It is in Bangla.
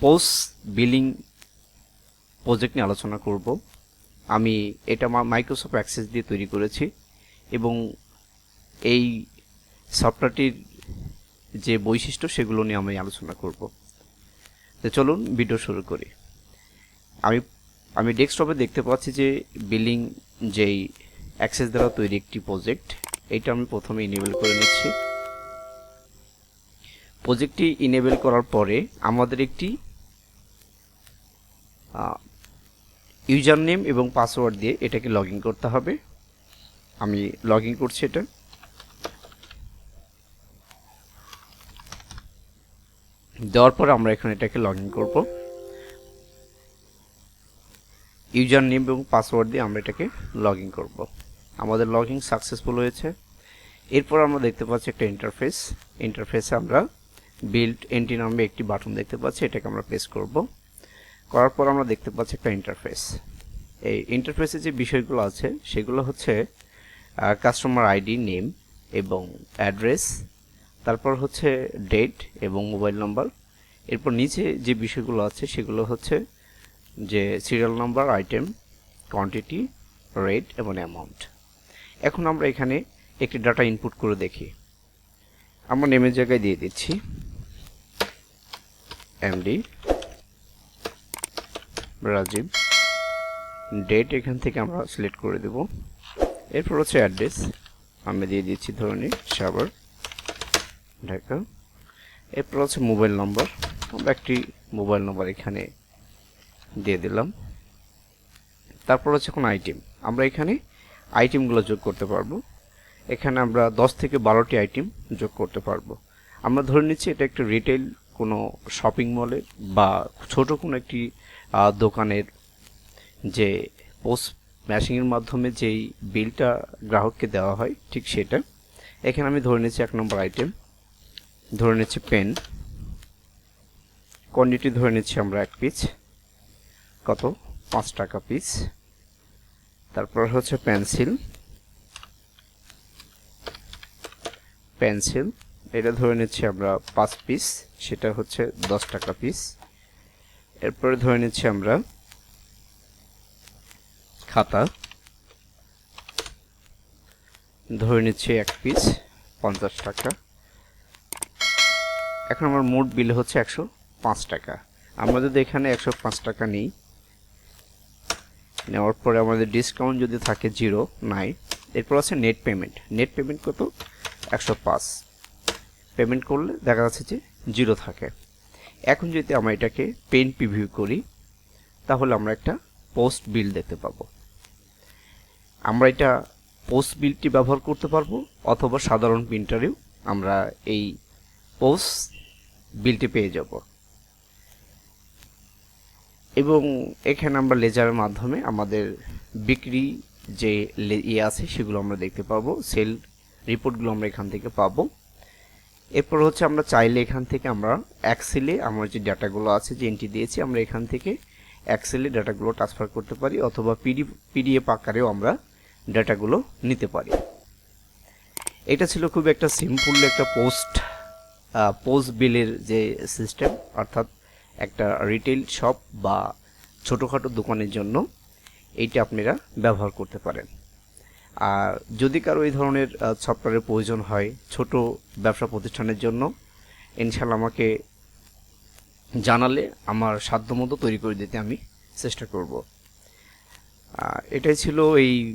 পোস্ট বিলিং প্রজেক্ট নিয়ে আলোচনা করব। আমি এটা মাইক্রোসফট অ্যাক্সেস দিয়ে তৈরি করেছি এবং এই সফটওয়্যারটির যে বৈশিষ্ট্য সেগুলো নিয়ে আমি আলোচনা করব। তো চলুন ভিডিও শুরু করি। আমি ডেস্কটপে দেখতে পাচ্ছি যে বিলিং যেই অ্যাক্সেস দ্বারা তৈরি একটি প্রজেক্ট, এইটা আমি প্রথমে ইনেবল করে নিচ্ছি। প্রজেক্টটি ইনেবল করার পরে আমাদের একটি ইউজার নেম এবং পাসওয়ার্ড দিয়ে এটাকে লগ ইন করতে হবে। আমি লগ ইন করছি। এটা দেওয়ার পরে আমরা এখানে এটাকে লগ ইন করব। ইউজার নেম এবং পাসওয়ার্ড দিয়ে আমরা এটাকে লগ ইন করব। আমাদের লগ ইন সাকসেসফুল হয়েছে। এরপর আমরা দেখতে পাচ্ছি একটা ইন্টারফেসে আমরা বিল্ড এন্ট্রি নামে একটি বাটন দেখতে পাচ্ছি, এটাকে আমরা প্রেস করব। করার পর আমরা দেখতে পাচ্ছি একটা ইন্টারফেস। এই ইন্টারফেসে যে বিষয়গুলো আছে সেগুলো হচ্ছে কাস্টমার আইডি, নেম এবং অ্যাড্রেস, তারপর হচ্ছে ডেট এবং মোবাইল নাম্বার। এরপর নিচে যে বিষয়গুলো আছে সেগুলো হচ্ছে যে serial number, item, quantity, rate এবং অ্যামাউন্ট। এখন আমরা এখানে একটি ডাটা ইনপুট করে দেখি। আমরা নেমের জায়গায় দিয়ে দিচ্ছি এমডি রাজীব। ডেট এখান থেকে আমরা সিলেক্ট করে দেব। এরপর হচ্ছে অ্যাড্রেস, আমি দিয়ে দিচ্ছি ধরনের সাভার, ঢাকা। এরপর হচ্ছে মোবাইল নাম্বার, আমরা একটি মোবাইল নাম্বার এখানে দিয়ে দিলাম। তারপর হচ্ছে কোন আইটেম, আমরা এখানে আইটেমগুলো যোগ করতে পারবো। এখানে আমরা 10 থেকে 12টি আইটেম যোগ করতে পারবো। আমরা ধরে নিচ্ছি এটা একটা রিটেল কোনো শপিং মলের বা ছোট কোনো একটি দোকানের যে পোস্ট ম্যাশিংয়ের মাধ্যমে যেই বিলটা গ্রাহককে দেওয়া হয় ঠিক সেটা। এখানে আমি ধরে নিচ্ছি 1 নম্বর আইটেম, ধরে নিচ্ছি পেন, কোয়ান্টিটি ধরে নিচ্ছি আমরা 1 পিস, কত 5 টাকা পিস। তারপর হচ্ছে পেন্সিল, এটা ধরে নিচ্ছি আমরা 5 পিস, সেটা হচ্ছে 10 টাকা পিস। এরপরে ধরে নিচ্ছি আমরা খাতা, ধরে নিচ্ছি 1 পিস 50 টাকা। এখন আমার মোট বিল হচ্ছে 105 টাকা। আমরা যদি এখানে 105 টাকা নিই, নেওয়ার পরে আমাদের ডিসকাউন্ট যদি থাকে 0 নাই। এরপর আছে নেট পেমেন্ট কত 105। পেমেন্ট করলে দেখা যাচ্ছে যে 0 থাকে। এখন যদি আমরা এটাকে পেন প্রিভিউ করি তাহলে আমরা একটা পোস্ট বিল দেখতে পাবো। আমরা এটা পোস্ট বিলটি ব্যবহার করতে পারবো অথবা সাধারণ প্রিন্টারেও আমরা এই পোস্ট বিলটি পেয়ে যাব। এবং এখানে আমরা লেজারের মাধ্যমে আমাদের বিক্রি যে আছে সেগুলো আমরা দেখতে পাবো, সেল রিপোর্টগুলো আমরা এখান থেকে পাবো। এরপর হচ্ছে আমরা চাইলে এখান থেকে আমরা এক্সেলে আমার যে ডাটাগুলো আছে যে এন্ট্রি দিয়েছি আমরা এখান থেকে এক্সেলে ডাটাগুলো ট্রান্সফার করতে পারি অথবা পিডিএফ আকারেও আমরা ডাটাগুলো নিতে পারি। এটা ছিল খুব একটা সিম্পল একটা পোস্ট বিলের যে সিস্টেম, অর্থাৎ একটা রিটেল শপ বা ছোটোখাটো দোকানের জন্য এইটা আপনারা ব্যবহার করতে পারেন। আর যদি কারো এই ধরনের সফটওয়্যারের প্রয়োজন হয় ছোট ব্যবসা প্রতিষ্ঠানের জন্য, ইনশাআল্লাহ আমাকে জানালে আমার সাধ্যমতো তৈরি করে দিতে আমি চেষ্টা করব। এটাই ছিল এই